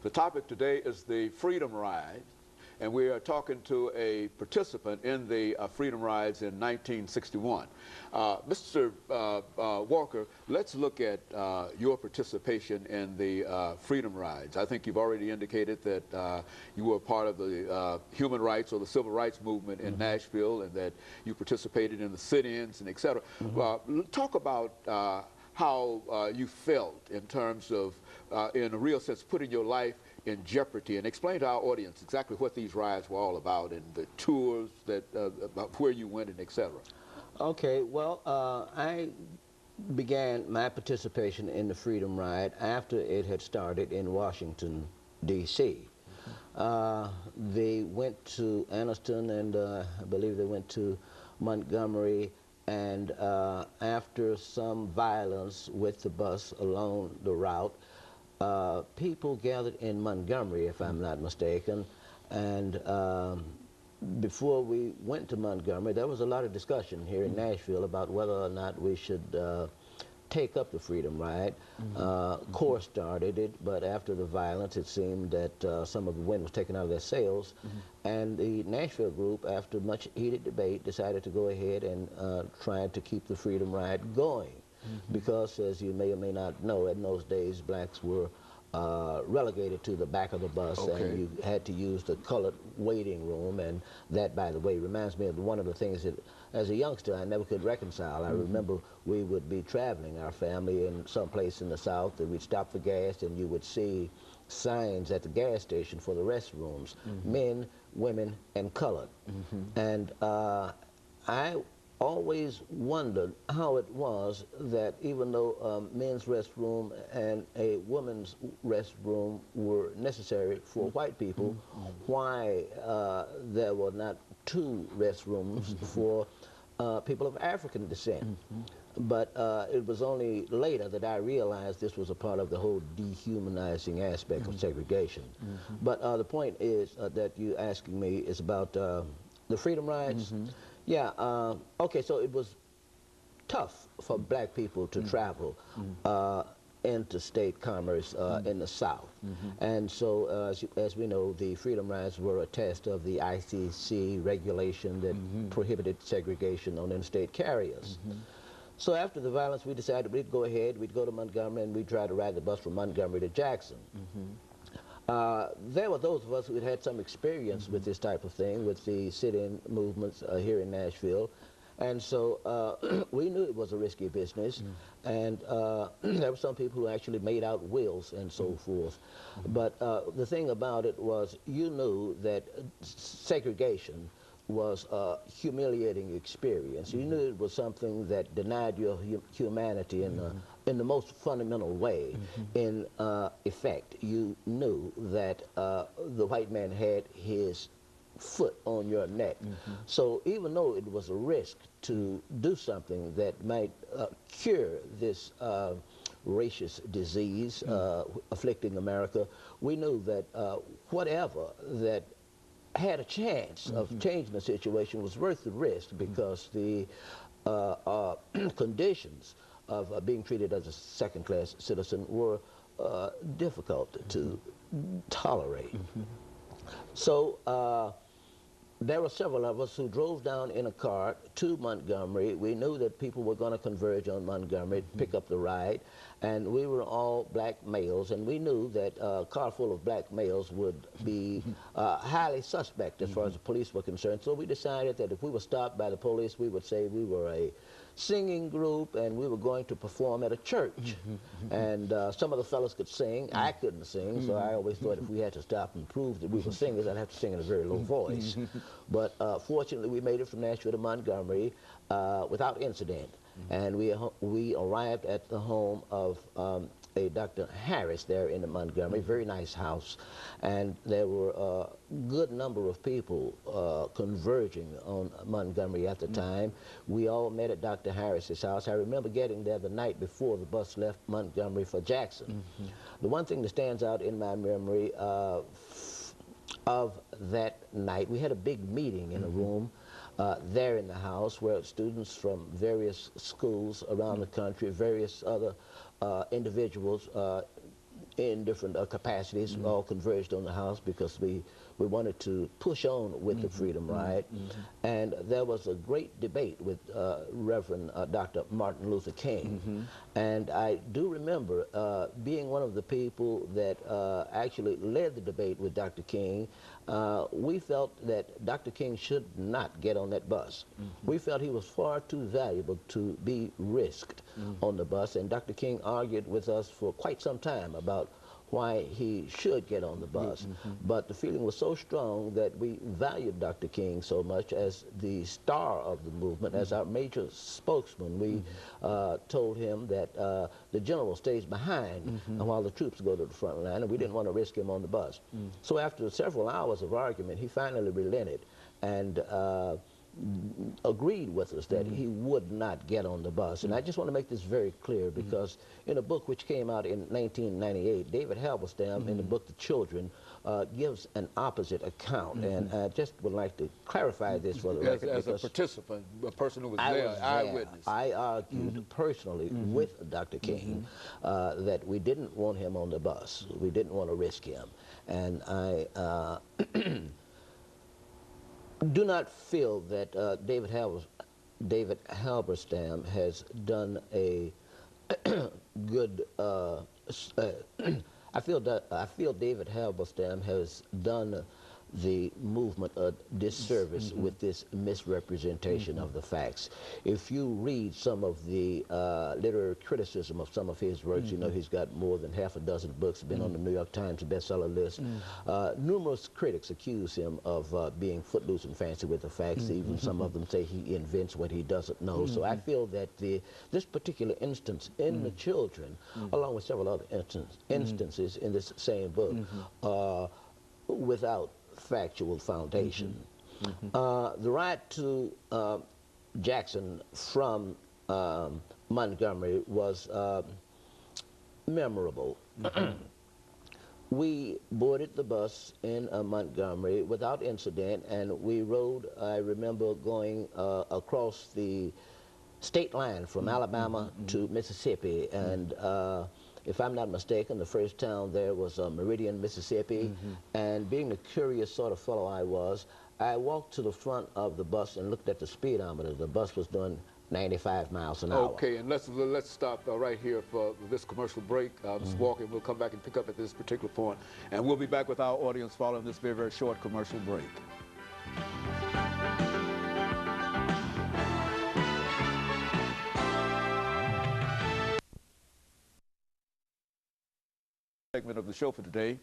The topic today is the Freedom Ride, and we are talking to a participant in the Freedom Rides in 1961. Mr. Walker, let's look at your participation in the Freedom Rides. I think you've already indicated that you were part of the human rights or the civil rights movement in Nashville, and that you participated in the sit-ins and et cetera. Talk about how you felt in terms of, in a real sense, putting your life in jeopardy, and explain to our audience exactly what these rides were all about and the tours that, about where you went and et cetera. Okay, well, I began my participation in the Freedom Ride after it had started in Washington, D.C. They went to Anniston, and I believe they went to Montgomery, and after some violence with the bus along the route, people gathered in Montgomery, if I'm not mistaken, and before we went to Montgomery, there was a lot of discussion here in Nashville about whether or not we should take up the Freedom Ride. Corps started it, but after the violence, it seemed that some of the wind was taken out of their sails, and the Nashville group, after much heated debate, decided to go ahead and try to keep the Freedom Ride going. Because, as you may or may not know, in those days, blacks were relegated to the back of the bus, and you had to use the colored waiting room. And that, by the way, reminds me of one of the things that, as a youngster, I never could reconcile. I remember we would be traveling, our family, in some place in the South, and we'd stop for gas, and you would see signs at the gas station for the restrooms, men, women, and colored. And I always wondered how it was that even though men's restroom and a woman's restroom were necessary for white people, why there were not two restrooms for people of African descent. But it was only later that I realized this was a part of the whole dehumanizing aspect of segregation. But the point is that you're asking me is about the Freedom Rides. Yeah, okay, so it was tough for black people to travel interstate commerce in the South. And so, as we know, the Freedom Rides were a test of the ICC regulation that prohibited segregation on interstate carriers. So after the violence, we decided we'd go ahead, we'd go to Montgomery, and we'd try to ride the bus from Montgomery to Jackson. There were those of us who had had some experience with this type of thing, with the sit-in movements here in Nashville. And so we knew it was a risky business, and there were some people who actually made out wills and so forth. But the thing about it was, you knew that segregation was a humiliating experience. You knew it was something that denied your humanity in the most fundamental way. In effect, you knew that the white man had his foot on your neck. So even though it was a risk to do something that might cure this racist disease afflicting America, we knew that whatever that had a chance of changing the situation was worth the risk, because the conditions of being treated as a second-class citizen were difficult to tolerate. So there were several of us who drove down in a car to Montgomery. We knew that people were going to converge on Montgomery, pick up the ride, and we were all black males, and we knew that a car full of black males would be highly suspect as far as the police were concerned. So we decided that if we were stopped by the police, we would say we were a singing group and we were going to perform at a church. And some of the fellas could sing. I couldn't sing, so I always thought if we had to stop and prove that we were singers, I'd have to sing in a very low voice. But fortunately, we made it from Nashville to Montgomery without incident. And we arrived at the home of a Dr. Harris there in the Montgomery, very nice house. And there were a good number of people converging on Montgomery at the time. We all met at Dr. Harris's house. I remember getting there the night before the bus left Montgomery for Jackson. The one thing that stands out in my memory of that night, we had a big meeting in a room there in the house where students from various schools around the country, various other individuals in different capacities, all converged on the house because we wanted to push on with the Freedom Ride. And there was a great debate with Reverend Dr. Martin Luther King. And I do remember being one of the people that actually led the debate with Dr. King. We felt that Dr. King should not get on that bus. We felt he was far too valuable to be risked on the bus, and Dr. King argued with us for quite some time about why he should get on the bus. But the feeling was so strong that we valued Dr. King so much as the star of the movement, as our major spokesman. We told him that the general stays behind while the troops go to the front line, and we didn't want to risk him on the bus. So after several hours of argument, he finally relented and agreed with us that he would not get on the bus. And I just want to make this very clear because in a book which came out in 1998, David Halberstam, in the book The Children, gives an opposite account. And I just would like to clarify this for the record. As a participant, a person who was there, eyewitness. I argued personally with Dr. King that we didn't want him on the bus. We didn't want to risk him. And I do not feel that David Halberstam has done a good. I feel David Halberstam has done the movement a disservice with this misrepresentation of the facts. If you read some of the literary criticism of some of his works, you know he's got more than half a dozen books, been on the New York Times bestseller list. Numerous critics accuse him of being footloose and fancy with the facts. Even some of them say he invents what he doesn't know. So I feel that this particular instance in The Children, along with several other instances in this same book, without factual foundation. The ride to Jackson from Montgomery was memorable. We boarded the bus in Montgomery without incident, and we rode, I remember going across the state line from Alabama to Mississippi, and if I'm not mistaken, the first town there was Meridian, Mississippi. And being the curious sort of fellow I was, I walked to the front of the bus and looked at the speedometer. The bus was doing 95 miles an hour. Okay, and let's stop right here for this commercial break. Mr. Walker, we'll come back and pick up at this particular point, and we'll be back with our audience following this very, very short commercial break. Segment of the show for today.